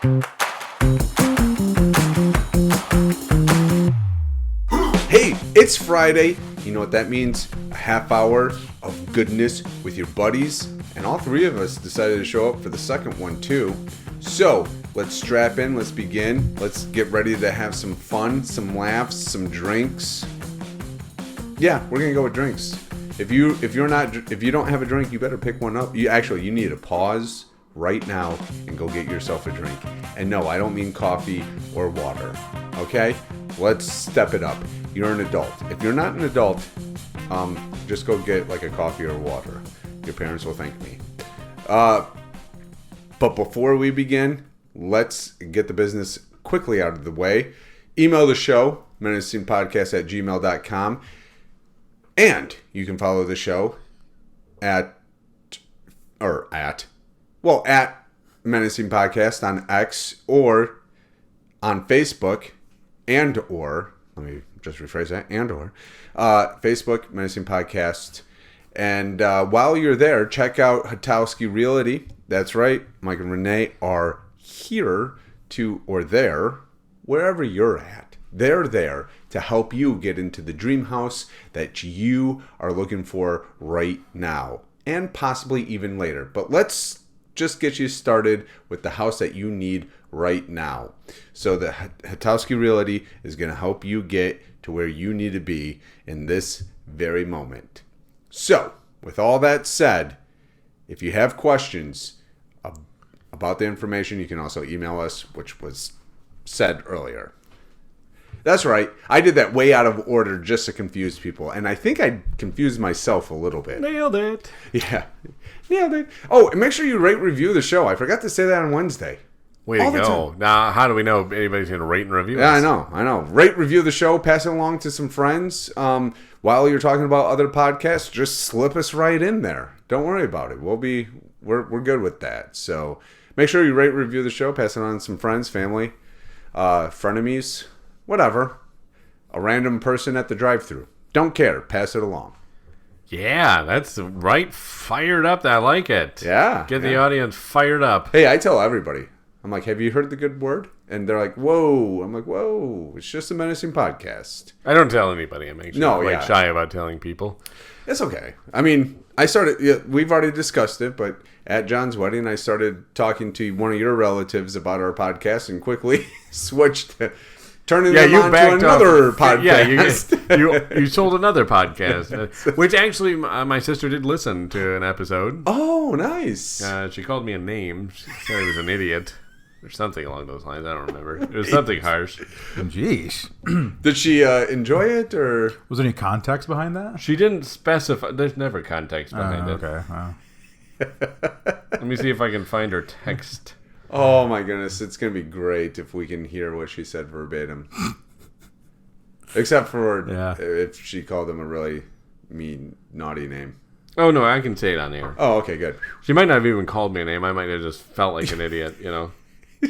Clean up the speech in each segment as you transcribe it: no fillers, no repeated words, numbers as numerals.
Hey, it's Friday. You know what that means? A half hour of goodness with your buddies. And all three of us decided to show up for the second one too. So, let's strap in, let's begin. Let's get ready to have some fun, some laughs, some drinks. Yeah, we're gonna go with drinks. If you don't have a drink, you better pick one up. You need to pause right now and go get yourself a drink. And no, I don't mean coffee or water. Okay? Let's step it up. You're an adult. If you're not an adult, just go get like a coffee or water. Your parents will thank me. But before we begin, let's get the business quickly out of the way. Email the show, menacingpodcast@gmail.com. And you can follow the show at Menacing Podcast on X or on Facebook let me just rephrase that, Facebook, Menacing Podcast. And while you're there, check out Hatowski Realty. That's right, Mike and Renee are here wherever you're at. They're there to help you get into the dream house that you are looking for right now and possibly even later. But let's just get you started with the house that you need right now. So the Hatowski Realty is going to help you get to where you need to be in this very moment. So, with all that said, if you have questions about the information, you can also email us, which was said earlier. That's right. I did that way out of order just to confuse people. And I think I confused myself a little bit. Nailed it. Yeah. Nailed it. Oh, and make sure you rate and review the show. I forgot to say that on Wednesday. Way to go. Now, how do we know if anybody's going to rate and review us? Yeah, I know. Rate, review the show. Pass it along to some friends. While you're talking about other podcasts, just slip us right in there. Don't worry about it. We're good with that. So make sure you rate, review the show. Pass it on to some friends, family, frenemies. Whatever. A random person at the drive-thru. Don't care. Pass it along. Yeah, that's right. Fired up. I like it. Yeah. Get the audience fired up. Hey, I tell everybody. I'm like, have you heard the good word? And they're like, whoa. I'm like, whoa. It's just a menacing podcast. I don't tell anybody. I'm actually shy about telling people. It's okay. I mean, we've already discussed it, but at John's wedding, I started talking to one of your relatives about our podcast and quickly switched to turning them on to another podcast. Yeah, you sold another podcast, which actually my sister did listen to an episode. Oh, nice. She called me a name. She said I was an idiot or something along those lines. I don't remember. It was something harsh. Jeez. Did she enjoy it, or was there any context behind that? She didn't specify. There's never context behind it. Okay. Wow. Let me see if I can find her text. Oh my goodness, it's going to be great if we can hear what she said verbatim. Except for if she called him a really mean, naughty name. Oh, no, I can say it on air. Oh, okay, good. She might not have even called me a name. I might have just felt like an idiot, you know. In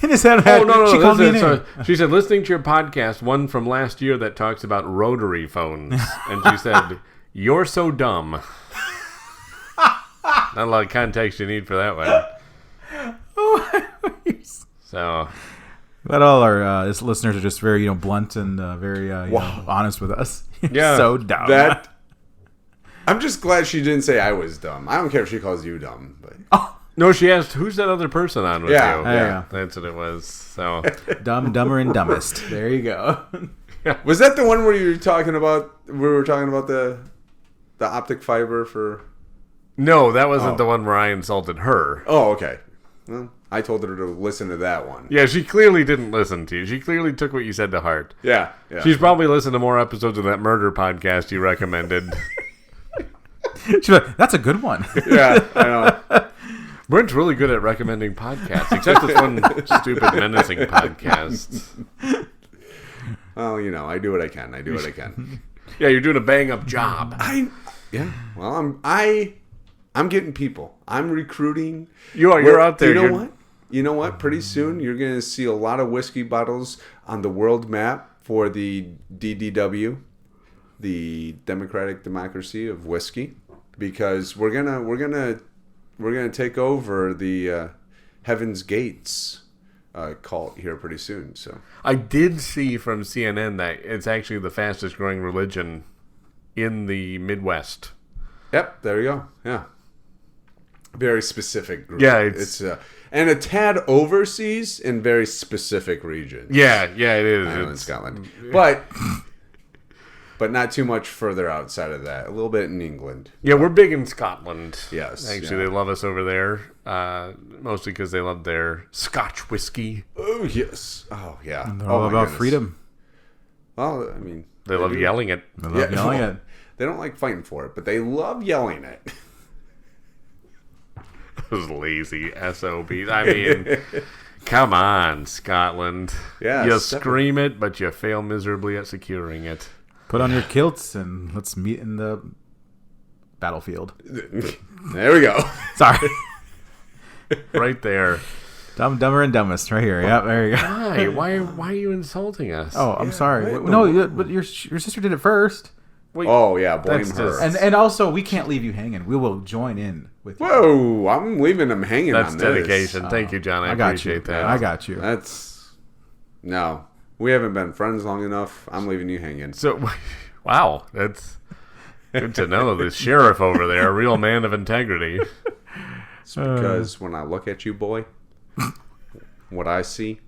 his head, no. She called me a name. So she said, listening to your podcast, one from last year that talks about rotary phones. And she said, you're so dumb. Not a lot of context you need for that one. So, but all our listeners are just very, blunt and very honest with us. Yeah, so dumb. I'm just glad she didn't say I was dumb. I don't care if she calls you dumb, but no, she asked who's that other person on with you. Yeah, that's what it was. So dumb, dumber, and dumbest. There you go. Was that the one where you were talking about? We were talking about the optic fiber for. No, that wasn't the one where I insulted her. Oh, okay. Well, I told her to listen to that one. Yeah, she clearly didn't listen to you. She clearly took what you said to heart. Yeah. She's probably listened to more episodes of that murder podcast you recommended. She's like, that's a good one. Yeah, I know. Brent's really good at recommending podcasts, except this one stupid menacing podcast. Well, I do what I can. Yeah, you're doing a bang-up job. Well, I'm getting people. I'm recruiting. You are. You're out there. What? You know what? Pretty soon you're going to see a lot of whiskey bottles on the world map for the DDW, the Democratic Democracy of Whiskey, because we're gonna take over the Heaven's Gates cult here pretty soon. So I did see from CNN that it's actually the fastest growing religion in the Midwest. yep, there you go. Yeah, very specific group. Yeah, it's and a tad overseas in very specific regions. Yeah, it is. I know in Scotland, but not too much further outside of that. A little bit in England. Yeah, we're big in Scotland. Yes, Actually, they love us over there, mostly because they love their Scotch whiskey. Oh yes. Oh yeah. They're oh, all my about goodness. freedom. Well, I mean, They love do. yelling it. They love yelling well, it. They don't like fighting for it, but they love yelling it. Those lazy SOBs. I mean, come on, Scotland. Yeah, You step scream it, but you fail miserably at securing it. Put on your kilts and let's meet in the battlefield. There we go. Sorry. Right there. Dumber and Dumbest right here. Yep, there you go. Why are you insulting us? Oh, I'm sorry. right. No, but your sister did it first. Wait, Oh yeah, blame That's her. just- And also, we can't leave you hanging. We will join in with you. Whoa, I'm leaving them hanging that's on dedication. this. Thank you, John. I got appreciate you. that. I got you. That's no. We haven't been friends long enough. I'm leaving you hanging. So, wow, that's good to know. The sheriff over there, a real man of integrity. It's because when I look at you, boy, what I see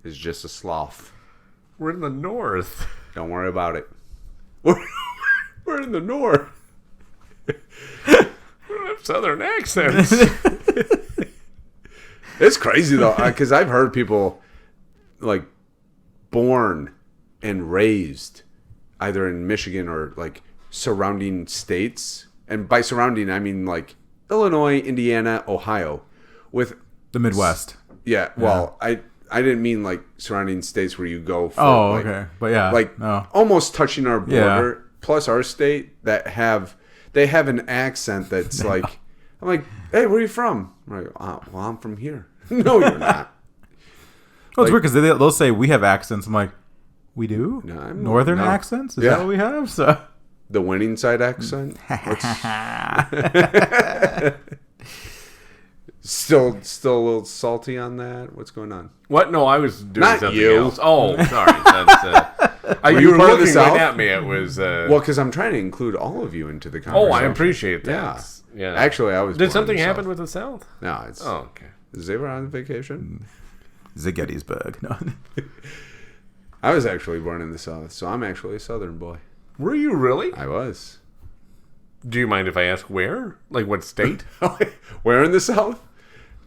is just a sloth. We're in the north. Don't worry about it. We're in the north. We don't have southern accents. It's crazy though, because I've heard people like born and raised either in Michigan or like surrounding states, and by surrounding I mean like Illinois, Indiana, Ohio, with The Midwest. yeah. Well, I didn't mean like surrounding states where you go for Oh, like, okay. But yeah. like no. almost touching our Yeah. border plus our state that have an accent that's like I'm like, hey, where are you from? I'm like, well, I'm from here. No, you're not. Well, it's weird because they'll say we have accents. I'm like, we do? No, I'm- Northern no. accents? Is Yeah. that what we have? So The winning side accent. Still a little salty on that. What's going on? What? No, I was doing Not something you. else. Oh, sorry. That's, you were part of the looking right South? at me. It was. Well, because I'm trying to include all of you into the conversation. Oh, I appreciate that. Yeah. Yeah. Actually, I was. Did born something in the happen South. with the South? No, it's. Oh, okay. They were on vacation. the Gettysburg. No. I was actually born in the South, so I'm actually a Southern boy. Were you really? I was. Do you mind if I ask where? Like what state? Where in the South?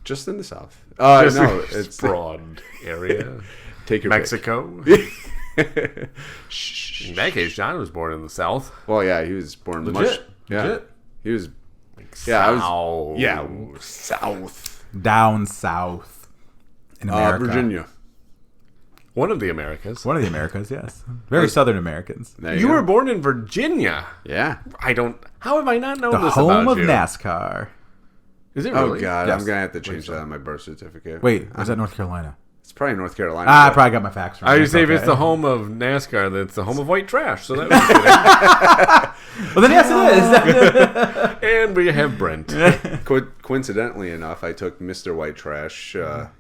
Just in the South. Just No, a it's broad area. take your Mexico. pick. Shh. In that case, John was born in the South. Well, yeah, he was born much. Legit. Yeah, Legit. he was. Yeah, I was. South. Yeah, South. Down south in America. Virginia. One of the Americas. One of the Americas, yes. Very Southern Americans. There You go. were born in Virginia. Yeah. I don't. How have I not known The this home about of you? NASCAR. Is it Oh really? God, Yes. I'm gonna have to change that on my birth certificate. Wait, was that North Carolina? It's probably North Carolina. I but- probably got my facts wrong. I would That's say if okay. it's the home of NASCAR, then it's the home of white trash. So that was Well, then yes, it is. And we have Brent. Coincidentally enough, I took Mr. White Trash a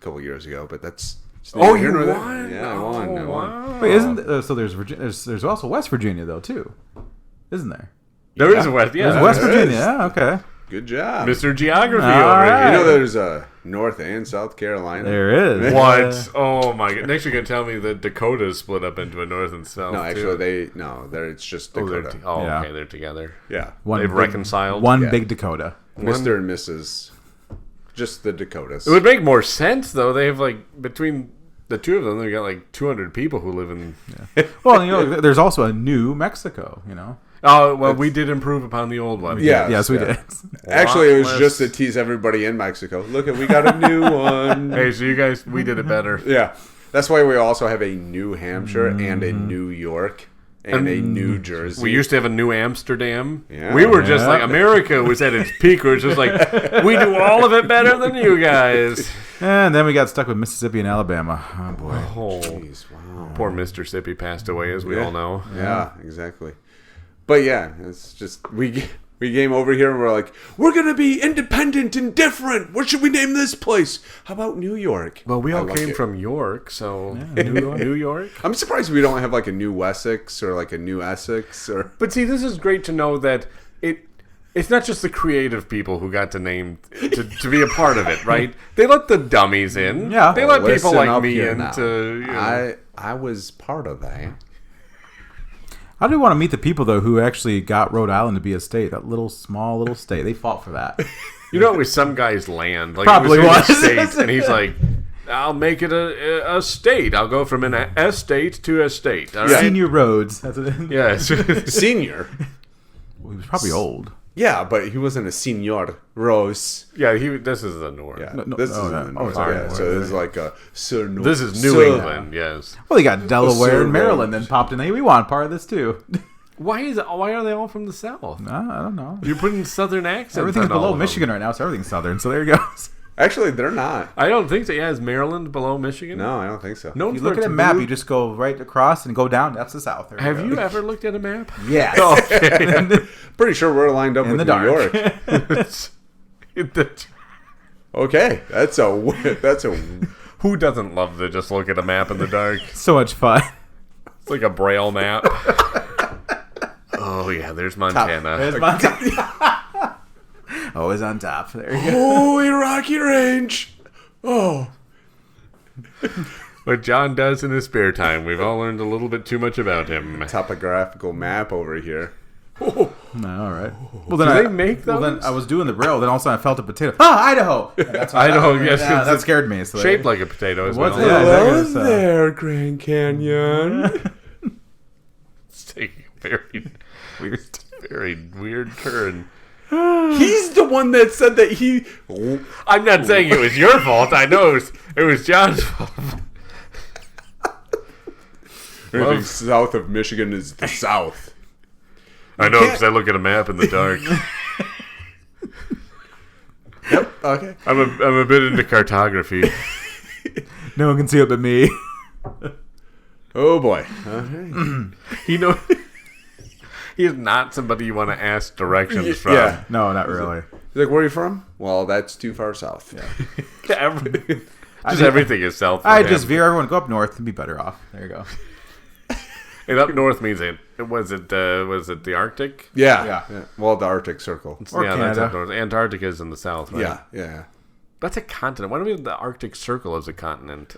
couple years ago, but that's. it's Oh, neither here you nor there. won? Yeah, I won. I won. Wow. Wait, isn't so? There's Virginia. There's also West Virginia though too, isn't there? There is a West. Yeah, There's West there Virginia. is. Yeah, okay. Good job. Mr. Geography All over right. You here. know there's a North and South Carolina. There is. What? Oh my god! Next, you're gonna tell me that Dakota's split up into a North and South. No, actually, too. they're it's just Oh, Dakota. Yeah. okay, they're together. Yeah, One They've big- reconciled. One Yeah. big Dakota. Mr. and Mrs. Just the Dakotas. It would make more sense though. They have like between the two of them, they got like 200 people who live in. Well, you know, there's also a New Mexico. You know. Oh well, we did improve upon the old one. Yeah. Yes, we yeah. did. Actually, it was Lot just to less- tease everybody in Mexico. Look, we got a new one. Hey, so you guys, we did it better. Yeah, that's why we also have a New Hampshire and a New York and a New Jersey. We used to have a New Amsterdam. Yeah. We were just Yeah. like America was at its peak. We were just like, we do all of it better than you guys. And then we got stuck with Mississippi and Alabama. Oh boy. Oh, Jeez, wow. poor Mr. Sippy passed away, as we Yeah. all know. Yeah, exactly. But yeah, it's just we We came over here and we're like, we're going to be independent and different. What should we name this place? How about New York? Well, we all I came like it. from York, so New York. I'm surprised we don't have like a New Wessex or like a New Essex or. But see, this is great to know that it's not just the creative people who got to name to be a part of it, right? They let the dummies in. Yeah. They let people Listen like up me here in now. to. You know. I was part of that. I do want to meet the people though who actually got Rhode Island to be a state. That small little state. They fought for that. You know, it was some guy's land. Like, Probably it was. was. His state, and he's like, I'll make it a state. I'll go from an estate to a state. All right? Senior roads. That's what Yes. Senior. Well, he was probably old. Yeah, but he wasn't a senior. Rose. Yeah, this is the North. Yeah, No, this is oh, in yeah. the Oh, north. sorry. Yeah, so this is like a Sir North. This is New Sir- England, yes. Well, they got Delaware Sir and Maryland, roads. then popped in. Hey, we want part of this too. Why are they all from the South? I don't know. You're putting Southern accents. Everything's on all below of them. Michigan right now, so everything's southern. So there you go. Actually, they're not. I don't think so. Yeah, is Maryland below Michigan? No, I don't think so. No. If you look at a map, you just go right across and go down. That's the south. There Have go. you ever looked at a map? Yes. Okay. Pretty sure we're lined up In with the New dark. York. Okay, that's a. Who doesn't love to just look at a map in the dark? So much fun. It's like a braille map. Oh yeah, there's Montana. There's Montana. Always on top. There you go. Holy Rocky Range. Oh. What John does in his spare time. We've all learned a little bit too much about him. Topographical map over here. No, all right. Well, then Do I, they make Well, those? then I was doing the braille. Then all of a sudden I felt a potato. Ah, Idaho. And that's what Idaho, I- yes, yeah, 'cause that it's scared me. So Shaped like a potato as Was well. it? Yeah, Hello exactly, so- there, Grand Canyon. It's taking a very weird turn. He's the one that said that he. I'm not saying it was your fault. I know it was John's fault. Anything south of Michigan is the South. I know because I look at a map in the dark. Yep. Okay. I'm a bit into cartography. No one can see it but me. Oh boy. Okay. You know, he is not somebody you want to ask directions from. Yeah. No, not really. He's like, where are you from? Well, that's too far south. Yeah. Just everything is south. for I him. just veer everyone. Go up north and be better off. There you go. And up north means was it the Arctic? Yeah. Yeah. Well, the Arctic Circle. Or That's Canada. up north. Antarctica is in the south, right? Yeah. Yeah. That's a continent. Why do we have the Arctic Circle as a continent?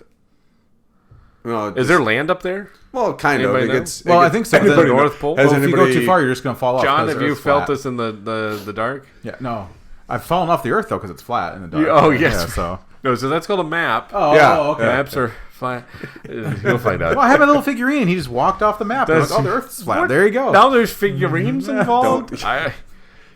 No, Is there land up there? Well, kind of. Anybody It know? gets, Well, it I gets- think so. anybody The know- North Pole? Has Well, if you anybody, go too far, you're just going to fall off. John, 'cause have the you Earth's felt flat. this in the dark? Yeah, no. I've fallen off the Earth, though, because it's flat in the dark. Oh, yes. Yeah, so. No, so that's called a map. Oh, Yeah. okay. Maps are flat. You'll find out. Well, I have a little figurine. He just walked off the map. I'm like, Does- oh, the Earth's flat. What? There you go. Now there's figurines involved.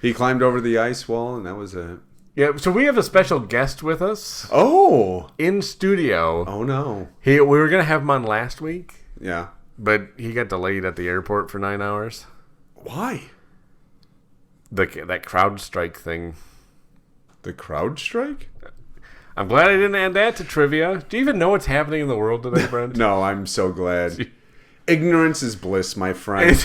He climbed over the ice wall, and that was it. Yeah, so we have a special guest with us Oh. in studio. Oh no. We were gonna have him on last week, Yeah. but he got delayed at the airport for 9 hours. Why? That crowd strike thing. The crowd strike? I'm glad I didn't add that to trivia. Do you even know what's happening in the world today, Brent? No, I'm so glad. Ignorance is bliss, my friend.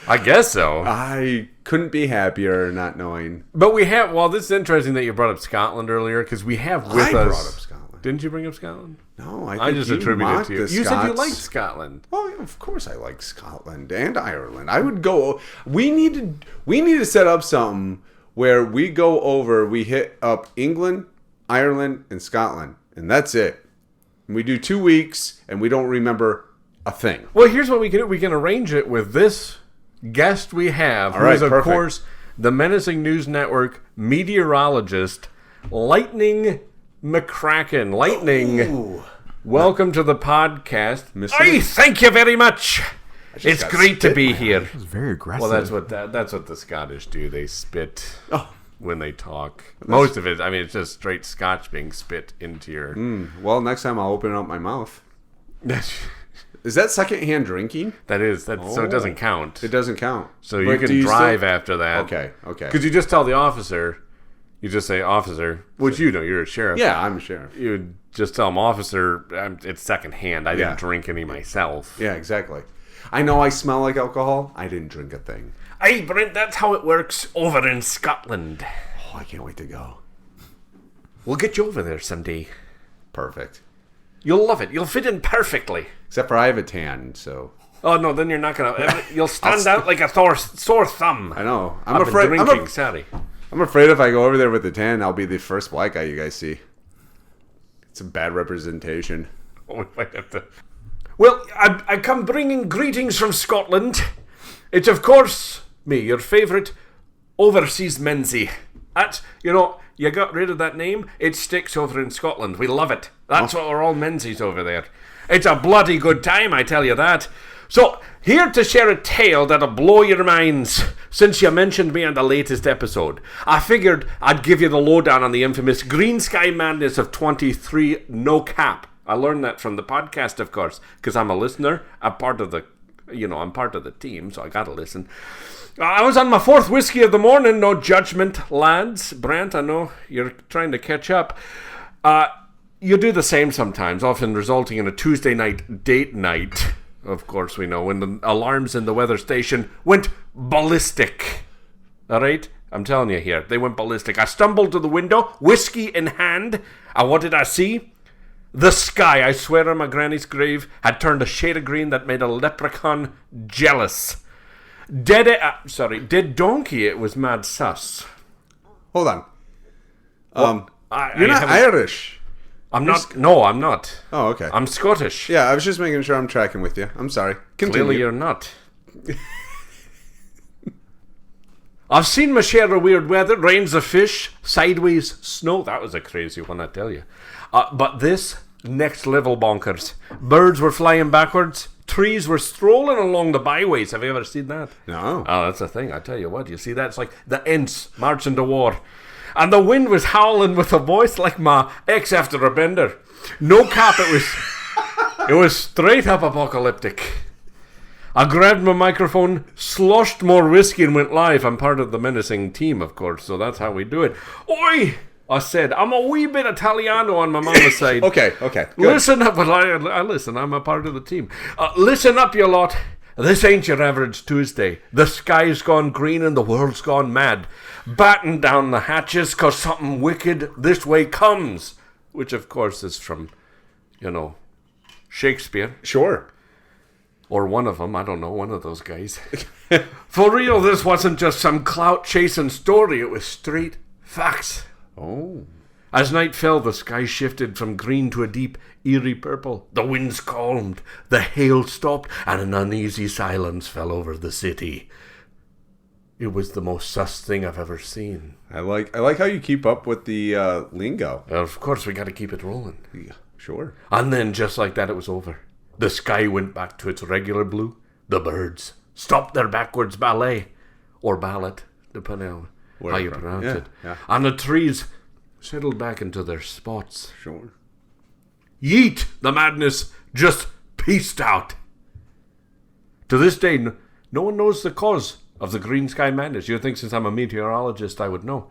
I guess so. I couldn't be happier not knowing. But we have. Well, this is interesting that you brought up Scotland earlier because we have with I us. brought up Scotland. Didn't you bring up Scotland? No, I just you attribute it mocked to you. the You said you Scots. liked Scotland. Well, of course I like Scotland and Ireland. I would go. We need to set up something where we go over. We hit up England, Ireland, and Scotland, and that's it. And we do 2 weeks, and we don't remember a thing. Well, here's what we can do. We can arrange it with this guest we have, who right, is, of perfect. course, the Menacing News Network meteorologist, Lightning McCracken. Lightning, Ooh. welcome to the podcast. Mr. Aye, thank you very much. It's got great to spit be in my here. It was very aggressive. Well, that's what the Scottish do. They spit Oh. when they talk. Most of it, I mean, it's just straight Scotch being spit into your... Well, next time I'll open up my mouth. Is that secondhand drinking? So it doesn't count. It doesn't count. So But you do can drive still- after that. Okay. Because you just tell the officer, you just say, officer, which you know, you're a sheriff. Yeah, I'm a sheriff. You would just tell him, officer, it's secondhand. I didn't Yeah. drink any myself. Yeah, exactly. I know I smell like alcohol. I didn't drink a thing. Hey, Brent, that's how it works over in Scotland. Oh, I can't wait to go. We'll get you over there someday. Perfect. You'll love it. You'll fit in perfectly. Except for I have a tan, so... Oh, no, then you're not going to... You'll stand out like a sore thumb. I know. I'm afraid... drinking, sorry. I'm afraid if I go over there with the tan, I'll be the first black guy you guys see. It's a bad representation. Oh, we might have to... Well, I come bringing greetings from Scotland. It's, of course, me, your favourite overseas Menzie. That's, you got rid of that name, it sticks over in Scotland. We love it. That's what we're all Menzies over there. It's a bloody good time, I tell you that. So, here to share a tale that'll blow your minds. Since you mentioned me on the latest episode, I figured I'd give you the lowdown on the infamous Green Sky Madness of 23 No Cap. I learned that from the podcast, of course, because I'm a listener. I'm part of the team, so I gotta listen. I was on my 4th whiskey of the morning. No judgment, lads. Brent, I know you're trying to catch up. You do the same sometimes, often resulting in a Tuesday night date night. Of course, we know when the alarms in the weather station went ballistic. All right? I'm telling you here, they went ballistic. I stumbled to the window, whiskey in hand. And what did I see? The sky, I swear on my granny's grave, had turned a shade of green that made a leprechaun jealous. Dead donkey, it was mad sus. Hold on. You're not Irish. I'm not. Oh, okay. I'm Scottish. Yeah, I was just making sure I'm tracking with you. I'm sorry. Continue. Clearly you're not. I've seen my share of weird weather, rains of fish, sideways snow. That was a crazy one, I tell you. But this, next level bonkers. Birds were flying backwards. Trees were strolling along the byways. Have you ever seen that? No. Oh, that's the thing. I tell you what, you see that? It's like the Ents marching to war. And the wind was howling with a voice like my ex after a bender. No cap, it was straight up apocalyptic. I grabbed my microphone, sloshed more whiskey and went live. I'm part of the menacing team, of course, so that's how we do it. Oi! I said, I'm a wee bit Italiano on my mama's side. Okay, good. Listen up, well, I listen, I'm a part of the team. Listen up, you lot. This ain't your average Tuesday. The sky's gone green and the world's gone mad. Batten down the hatches, 'cause something wicked this way comes. Which, of course, is from, Shakespeare. Sure. Or one of them, I don't know, one of those guys. For real, this wasn't just some clout-chasing story. It was straight facts. Oh. As night fell, the sky shifted from green to a deep, eerie purple. The winds calmed, the hail stopped, and an uneasy silence fell over the city. It was the most sus thing I've ever seen. I like how you keep up with the lingo. Of course, we got to keep it rolling. Yeah, sure. And then, just like that, it was over. The sky went back to its regular blue. The birds stopped their backwards ballet, or ballad, depending on how you pronounce it. Yeah. And the trees settled back into their spots. Sure. Yeet! The madness just peaced out. To this day, no one knows the cause of the Green Sky Madness. You'd think since I'm a meteorologist I would know.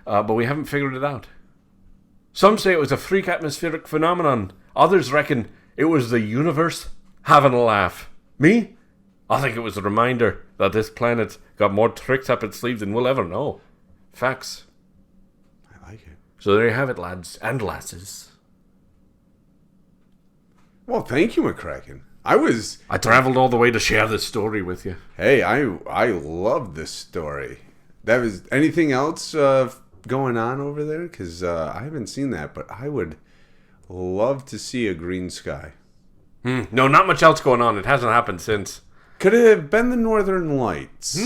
But we haven't figured it out. Some say it was a freak atmospheric phenomenon. Others reckon it was the universe having a laugh. Me? I think it was a reminder that this planet's got more tricks up its sleeve than we'll ever know. Facts. I like it. So there you have it, lads and lasses. Well, thank you, McCracken. I traveled all the way to share this story with you. Hey, I love this story. That was anything else going on over there? Because I haven't seen that, but I would love to see a green sky. No, not much else going on. It hasn't happened since. Could it have been the Northern Lights?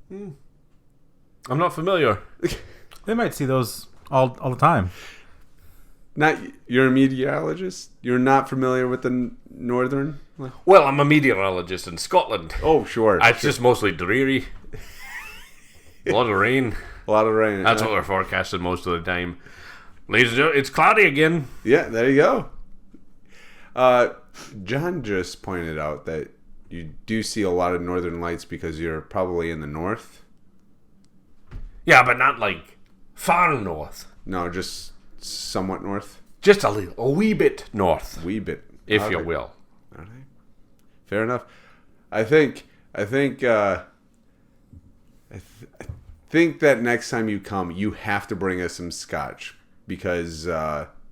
I'm not familiar. They might see those all the time. You're a meteorologist? You're not familiar with the Northern Lights? Well, I'm a meteorologist in Scotland. Oh, sure. It's just mostly dreary. A lot of rain. A lot of rain. That's what we're forecasting most of the time. Ladies and gentlemen, it's cloudy again. Yeah, there you go. John just pointed out that you do see a lot of Northern Lights because you're probably in the north. Yeah, but not like far north. No, just somewhat north. Just a wee bit north. Wee bit. If you will. All right. Fair enough. I think think that next time you come, you have to bring us some scotch because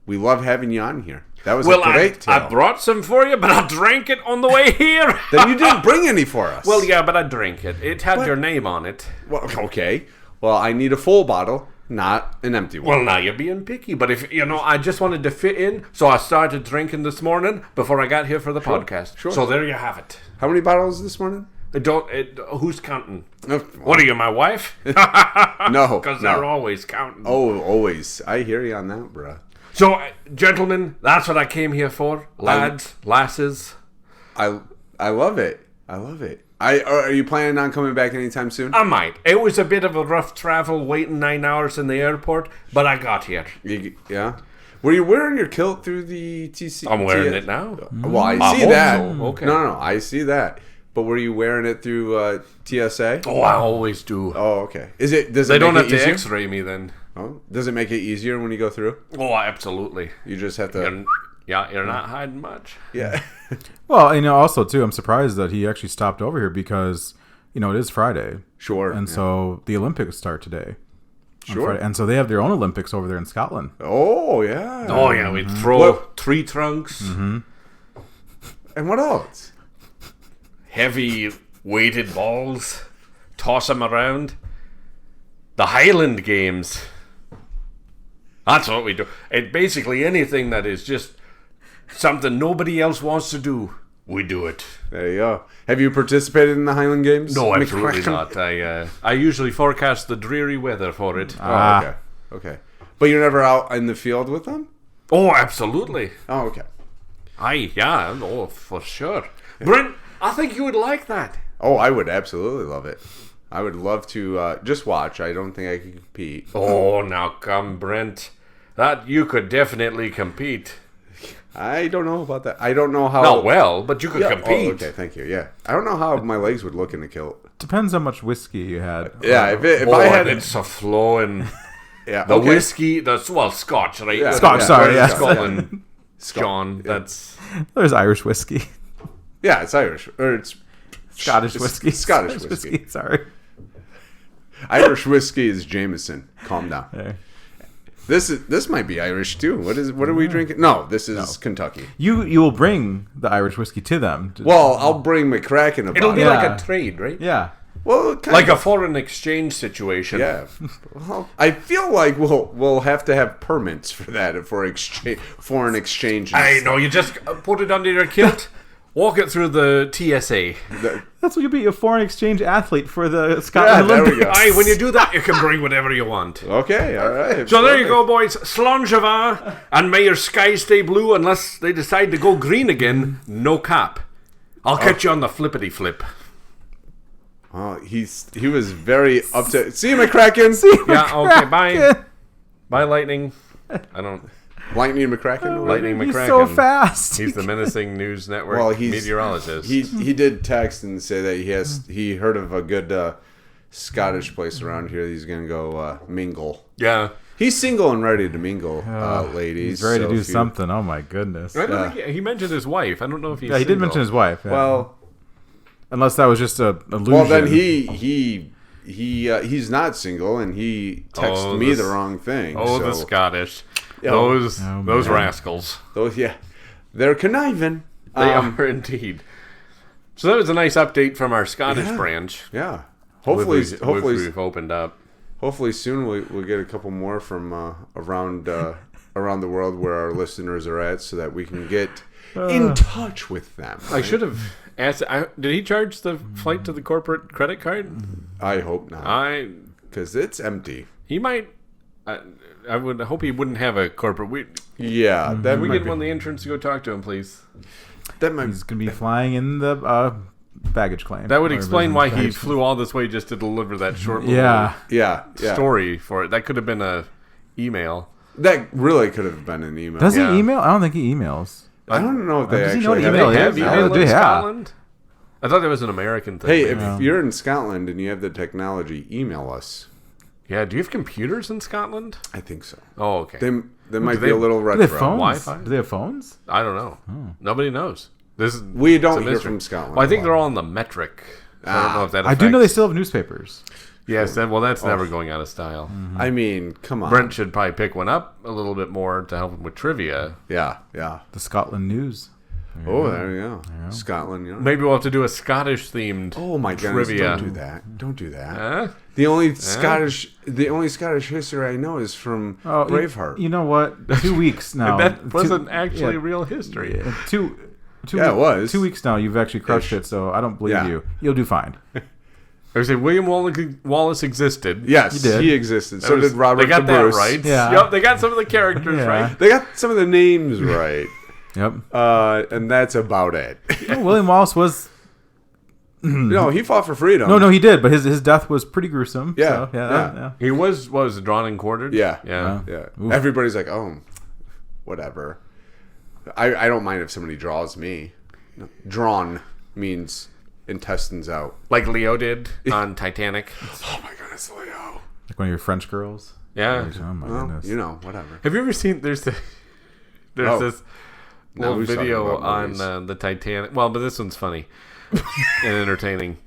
we love having you on here. That was a great tale. I brought some for you, but I drank it on the way here. Then you didn't bring any for us. Well, yeah, but I drank it. It had your name on it. Well, okay. Well, I need a full bottle, not an empty one. Well, now you're being picky, but if I just wanted to fit in, so I started drinking this morning before I got here for the podcast. Sure. So there you have it. How many bottles this morning? Who's counting? No. What are you, my wife? No. Because they're always counting. Oh, always. I hear you on that, bruh. So, gentlemen, that's what I came here for. Lads, lasses. I love it. I love it. Are you planning on coming back anytime soon? I might. It was a bit of a rough travel, waiting 9 hours in the airport, but I got here. Yeah. Were you wearing your kilt through the TC? I'm wearing it now. Well, I see hope that. so. Okay. No, I see that. But were you wearing it through TSA? Oh, I always do. Oh, okay. Does it They don't make have it to easier? X-ray me then. Oh, does it make it easier when you go through? Oh, absolutely. You just have to. You're not hiding much. Yeah. Well, also too, I'm surprised that he actually stopped over here because it is Friday, Sure. and so the Olympics start today. on Sure. Friday. And so they have their own Olympics over there in Scotland. Oh, yeah. Oh, yeah, we'd throw tree trunks. Mm-hmm. And what else? Heavy weighted balls, toss them around. The Highland Games. That's what we do. It basically anything that is just something nobody else wants to do, we do it. There you go. Have you participated in the Highland Games? No, absolutely McCracken? not. I usually forecast the dreary weather for it. Oh, okay. Okay. But you're never out in the field with them? Oh, absolutely. Oh, okay. Oh, for sure. Brent, I think you would like that. Oh, I would absolutely love it. I would love to just watch. I don't think I could compete. Oh, now come, Brent. That you could definitely compete. I don't know about that. I don't know how... Not well, but you could Yeah. compete. Oh, okay, thank you. Yeah. I don't know how my legs would look in a kilt. Depends how much whiskey you had. Yeah, if I had... it's a flowing... Yeah, The okay. whiskey, Scotch, right? Yeah. Scotch, sorry, yeah. Scotland, John, yeah. that's... There's Irish whiskey. Yeah, it's Irish. Or it's... Scottish it's whiskey. Scottish whiskey. Sorry. Irish whiskey is Jameson. Calm down. There. This might be Irish too. What are we drinking? No, this is Kentucky. You will bring the Irish whiskey to them. Well, I'll bring McCracken a It'll be bottle. Yeah. like a trade, right? Yeah. Well, kind Like of. a foreign exchange situation. Yeah. Well, I feel like we'll have to have permits for that for foreign exchange. I know, you just put it under your kilt, walk it through the TSA. That's what you'll be, a foreign exchange athlete for the Scotland there we Olympics. go. Aye, when you do that, you can bring whatever you want. Okay, all right. So there you go, boys. Slàinte, and may your sky stay blue unless they decide to go green again. No cap. I'll catch you on the flippity flip. Oh, he was very up to. See you, McCracken. Yeah, okay, bye. Bye, Lightning. I don't... Lightning McCracken. Lightning He's McCracken. so fast. He's the Menacing News Network Well, meteorologist. He did text and say that he heard of a good Scottish place around here. He's gonna go mingle. Yeah. He's single and ready to mingle, ladies. He's ready so to do if you- something. Oh my goodness. I don't think he mentioned his wife. I don't know if he's Yeah, he did single. mention his wife. Yeah. Well, Unless that was just a illusion. well, then he's not single, and he texted me the wrong thing. Oh, so, the Scottish. Yeah. Those Oh, those man. rascals. those, yeah, they're conniving. They are indeed. So that was a nice update from our Scottish branch. Yeah. Hopefully, We've opened up. hopefully soon we'll get a couple more from around the world where our listeners are at, so that we can get in touch with them. I should have asked. Did he charge the flight to the corporate credit card? I hope not, because it's empty. He might. I would hope he wouldn't have a corporate. Yeah, that Can we might get be, him on the entrance to go talk to him, please? that might. He's going to be flying in the baggage claim. That would Or explain business why he baggage. flew all this way just to deliver that short little Yeah. Yeah, story for it. That could have been a email. That really could have been an email. Does Yeah. he email? I don't think he emails. I don't know if they Does he know actually what have email that. is? Have Yeah, email they in have. Scotland? I thought that was an American thing. Hey, maybe. if you're in Scotland and you have the technology, email us. Yeah, do you have computers in Scotland? I think so. Oh, okay. They might they- be a little Do they have retro. phones? Wi-Fi? Do they have phones? I don't know. Nobody knows. This is We don't it's a hear mystery. from Scotland Well, I a think lot. they're all on the metric. So I don't know if that I do know they affects- still have newspapers. Yes, that's never going out of style. I mean, come on. Brent should probably pick one up a little bit more to help him with trivia. Yeah. The Scotland News. There you go. Scotland. Maybe we'll have to do a Scottish themed. Oh my goodness! trivia. Don't do that. Huh? The only Scottish history I know is from Braveheart. You know what? 2 weeks now. That wasn't actually real history. Two it was 2 weeks now. You've actually crushed it, so I don't believe you. You'll do fine. I would say William Wallace existed. Yes, He did. he existed. So did Robert They got the that Bruce. right. Yeah. Yep, they got some of the characters right. They got some of the names right. Yep. And that's about it. Well, William Wallace was. No, he fought for freedom. No, he did, but his death was pretty gruesome. Yeah, So, yeah. He was drawn and quartered. Yeah. Yeah. Oof. Everybody's like, oh, whatever. I don't mind if somebody draws me. No. Drawn means intestines out. Like Leo did on Titanic. Oh my goodness, Leo. Like one of your French girls. Yeah. Oh my Well, goodness. whatever. Have you ever seen? There's this Now little who's talking video about on movies? the Titanic. Well, but this one's funny and entertaining.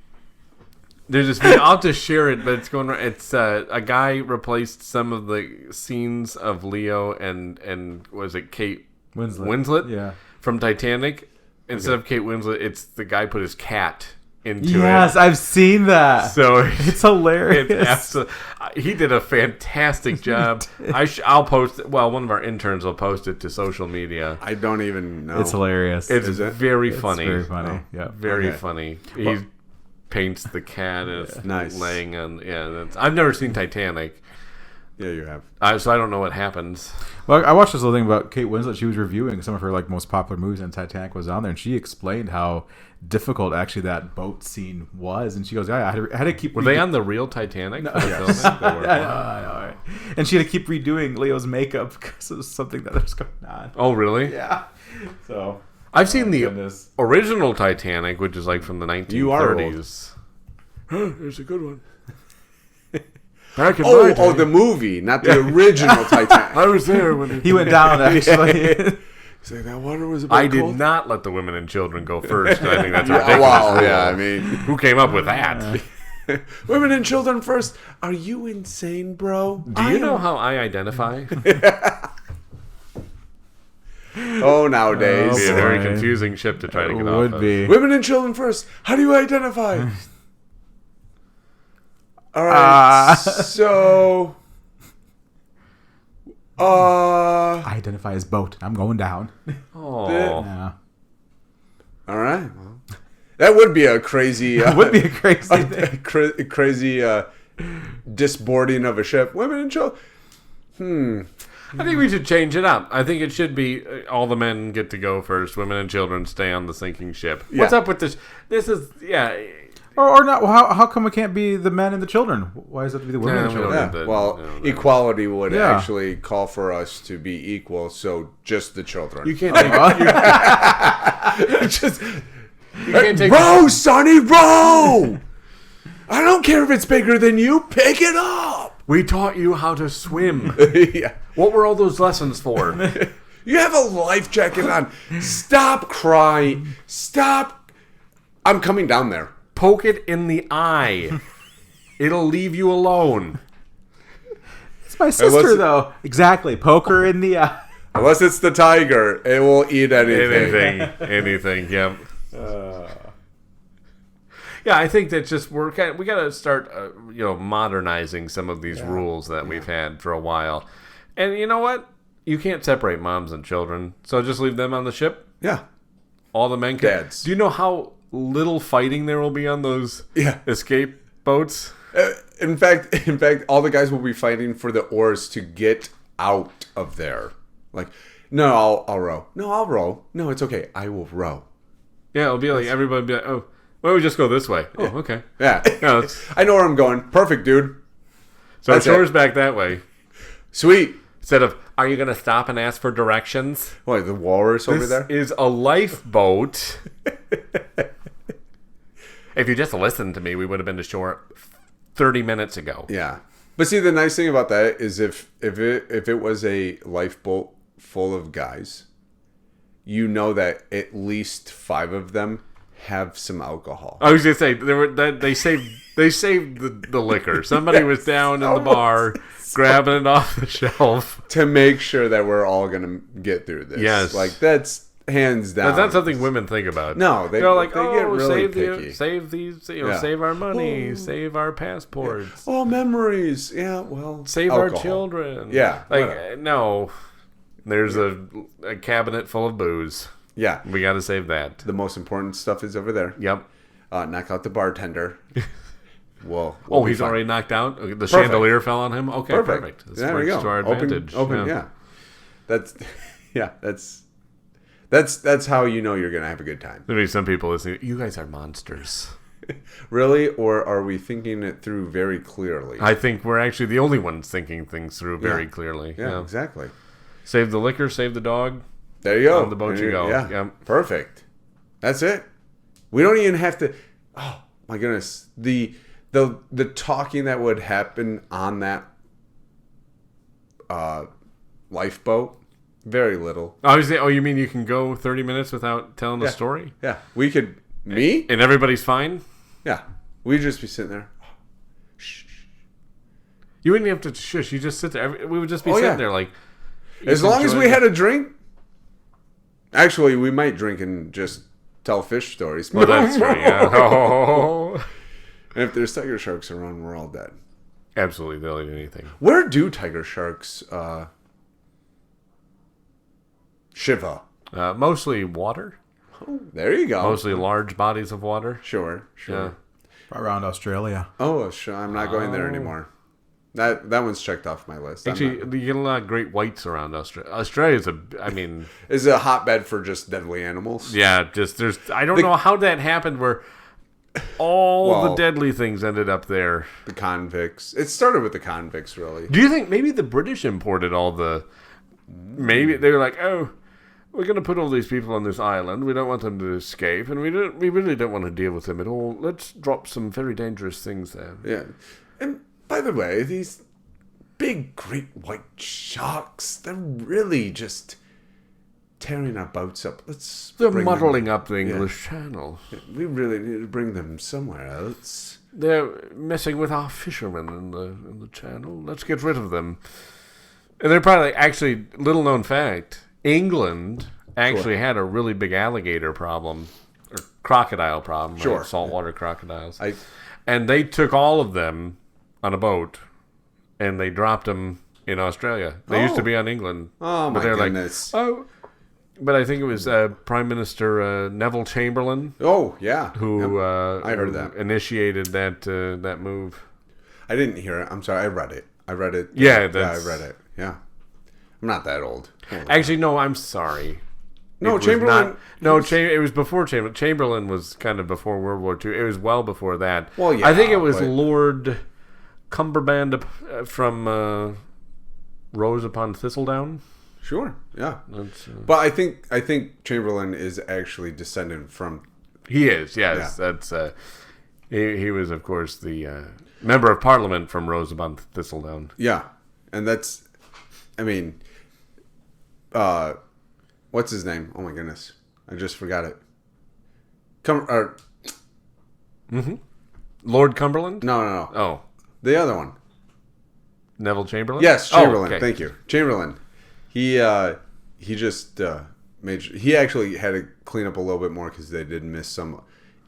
There's this video. I'll just share it, but it's going. It's a guy replaced some of the scenes of Leo and was it Kate Winslet? Yeah. From Titanic. Instead of Kate Winslet, it's the guy put his cat into Yes, it. I've seen that. So It's hilarious. he did a fantastic job. I'll post it. Well, one of our interns will post it to social media. I don't even know. It's hilarious. It's Is it? very It's funny. very funny. Yeah. Very Okay. funny. He paints the cat and it's Nice. laying on. Yeah, I've never seen Titanic, Yeah, you have. so I don't know what happens. Well, I watched this little thing about Kate Winslet. She was reviewing some of her most popular movies, and Titanic was on there, and she explained how difficult actually that boat scene was. And she goes, "Yeah, I had to keep." Were they on the real Titanic? For the Yes. filming? They were. I know, right? And she had to keep redoing Leo's makeup because it was something that was going on. Oh, really? Yeah. So I've seen the goodness. original Titanic, which is like from the 1930s. You are old. There's a good one. Back in my Oh, day, the movie, not the original Titanic. I was there when He went down actually. It's like, that water was a bit I did cold. not let the women and children go first. I think that's a Yeah, ridiculous. well, rule. yeah, I mean, Who came up with that? women and children first. Are you insane, bro? Do you know how I identify? Oh, nowadays. It'd be a very boy. confusing ship to try to It get off would of. be. Women and children first. How do you identify? All right. So, I identify as boat. I'm going down. Oh, Yeah. all right. Well, that would be a crazy. It would be a crazy thing. crazy disboarding of a ship. Women and children. I think we should change it up. I think it should be all the men get to go first. Women and children stay on the sinking ship. What's Yeah. up with this? This is Or not. Well, how come it can't be the men and the children? Why does it have to be the women and we don't children? need Yeah. the- Well, no. equality would Yeah. actually call for us to be equal. So just the children. you can't take. just You can't take. row, Sonny, row. I don't care if it's bigger than you. Pick it up. We taught you how to swim. Yeah. What were all those lessons for? You have a life jacket on. Stop crying. Stop. I'm coming down there. Poke it in the eye. It'll leave you alone. It's my sister, Unless- though. Exactly. Poker in the eye. Unless it's the tiger, it will eat anything. Anything. Yeah. Yeah, I think that just we got to start, modernizing some of these rules that we've had for a while. And you know what? You can't separate moms and children, so just leave them on the ship. Yeah. All the men can. Dads. Do you know how little fighting there will be on those Yeah. escape boats? In fact, all the guys will be fighting for the oars to get out of there. Like, no, I'll row. No, I'll row. No, it's okay. I will row. Yeah, it'll be like everybody be like, oh, why don't we just go this way? Oh, okay. Yeah. No, it's, I know where I'm going. Perfect, dude. so That's the show's it. back that way. Sweet. Instead of, are you going to stop and ask for directions? What, the walrus over This there? is a lifeboat. If you just listened to me, we would have been to shore 30 minutes ago. Yeah. But see, the nice thing about that is if it was a lifeboat full of guys, you know that at least 5 of them have some alcohol. I was gonna say they saved the liquor. Somebody was down in the bar grabbing it off the shelf To make sure that we're all going to get through this. Yes. Like, that's hands down. That's not something women think about. No, they're like, they get really picky. save these, Yeah. save our money, save our passports, Oh, memories. Yeah, well, save our alcohol. children. Yeah, like whatever. no, there's a cabinet full of booze. Yeah. We got to save that. The most important stuff is over there. Yep. Knock out the bartender. We'll Oh, be he's fine. already knocked out. Okay, the Perfect. chandelier fell on him. Okay, perfect. This There we works go. to our advantage. Open, yeah. That's how you know you're gonna have a good time. There'll be some people listening. You guys are monsters. Really, or are we thinking it through very clearly? I think we're actually the only ones thinking things through very Yeah. clearly. Yeah, exactly. Save the liquor, save the dog. There you go. On the boat There you go. Yeah, Yep. perfect. That's it. We don't even have to. Oh my goodness, the talking that would happen on that lifeboat. Very little. Oh, you mean you can go 30 minutes without telling the story? Yeah, we could. Me? And everybody's fine? Yeah, we'd just be sitting there. You wouldn't have to shush. You just sit there. We would just be Oh, sitting yeah. there like... As long as we had a drink. Actually, we might drink and just tell fish stories. Well, that's right. Yeah. Oh. And if there's tiger sharks around, we're all dead. Absolutely. They'll eat anything. Where do tiger sharks shiva? Mostly water. Oh, there you go. Mostly large bodies of water. Sure. Yeah. Around Australia. Oh, sure. I'm not going there anymore. That one's checked off my list. Actually, you get a lot of great whites around Australia. Australia's Is a hotbed for just deadly animals. yeah, I don't know how that happened where all the Well- deadly things ended up there. The convicts. It started with the convicts, really. Do you think maybe the British imported all the... Maybe they were like, oh, we're going to put all these people on this island. We don't want them to escape, and we really don't want to deal with them at all. Let's drop some very dangerous things there. Yeah. And by the way, these big, great white sharks, they're really just tearing our boats up. They're bring muddling them. up the English Channel. We really need to bring them somewhere else. They're messing with our fishermen in the channel. Let's get rid of them. And they're probably actually, little known fact, England actually had a really big alligator problem or crocodile problem. Right? Sure. Saltwater crocodiles. I And they took all of them on a boat and they dropped them in Australia. They used to be on England. Oh, my they're goodness. Like, oh. But I think it was Prime Minister Neville Chamberlain Oh, yeah. who I heard who that. initiated that move. I didn't hear it. I'm sorry. I read it. Yeah, I that's- read it. Yeah. I'm not that old. Actually, no, I'm sorry. No, It was Chamberlain- it was before Chamberlain. Chamberlain was kind of before World War II. It was well before that. Well, yeah, I think it was but- Lord Cumberbund from Rose upon Thistledown. Sure. Yeah. That's, But I think Chamberlain is actually descendant from. he is, yes. Yeah. That's he was, of course, the member of Parliament from Rose upon Thistledown. Yeah, and that's. I mean, what's his name? Oh my goodness, I just forgot it. Lord Cumberland? No. Oh, The other one. Neville Chamberlain? Yes, Oh, Chamberlain. okay. Thank you, Chamberlain. He just made. He actually had to clean up a little bit more because they did miss some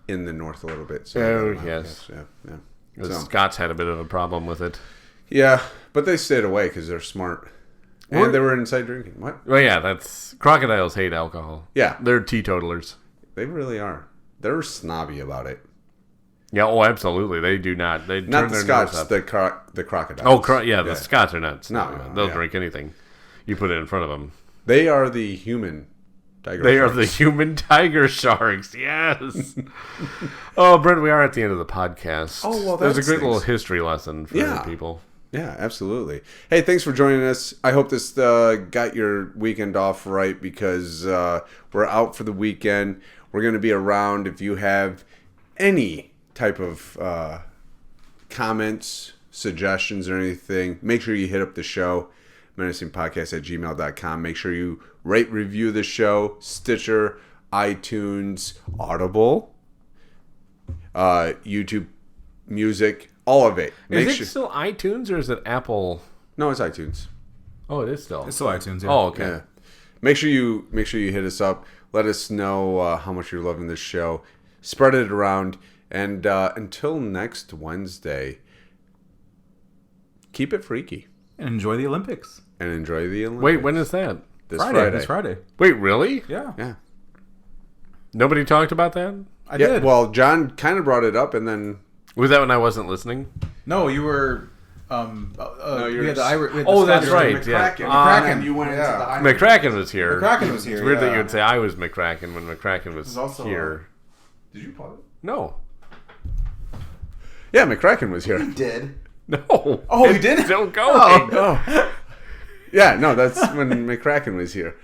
in the north a little bit. So Oh, yes. Yeah. The So, Scots had a bit of a problem with it. yeah, but they stayed away because they're smart. And they were inside drinking. What? Well, yeah, that's crocodiles hate alcohol. Yeah, They're teetotalers. they really are. They're snobby about it. Yeah, oh, absolutely. They do not. They Not turn the their Scots, nose up. the crocodiles. Oh, the Scots are nuts. No, They'll yeah. drink anything. You put it in front of them. They are the human tiger They sharks. are the human tiger sharks. Yes. Oh, Brent, we are at the end of the podcast. Oh, well, there's a that's great little things. history lesson for Yeah. people. Yeah, absolutely. Hey, thanks for joining us. I hope this got your weekend off right because we're out for the weekend. We're going to be around. If you have any type of comments, suggestions, or anything, make sure you hit up the show, menacingpodcast@gmail.com. Make sure you rate, review the show, Stitcher, iTunes, Audible. YouTube Music, all of it. Is it still iTunes or is it Apple? No, it's iTunes. Oh, it is still. It's still iTunes. Yeah. Oh, okay. Yeah. Make sure you hit us up. Let us know how much you're loving this show. Spread it around. And until next Wednesday, keep it freaky. And enjoy the Olympics. And enjoy the Olympics. Wait, when is that? This Friday. Friday. This Friday. Wait, really? Yeah. Yeah. Nobody talked about that? I did. Well, John kind of brought it up, and then Was that when I wasn't listening? No, you were. you're we had the Irish. Oh, that's Scottish- right. Yeah. McCracken. and you went into the Irish. McCracken was here. McCracken was here. It's weird that yeah. you would say I was McCracken when McCracken was also, here. Did you plug it? No. Yeah, McCracken was here. Did. No. Oh, you It's did? still going. Yeah, no, that's when McCracken was here.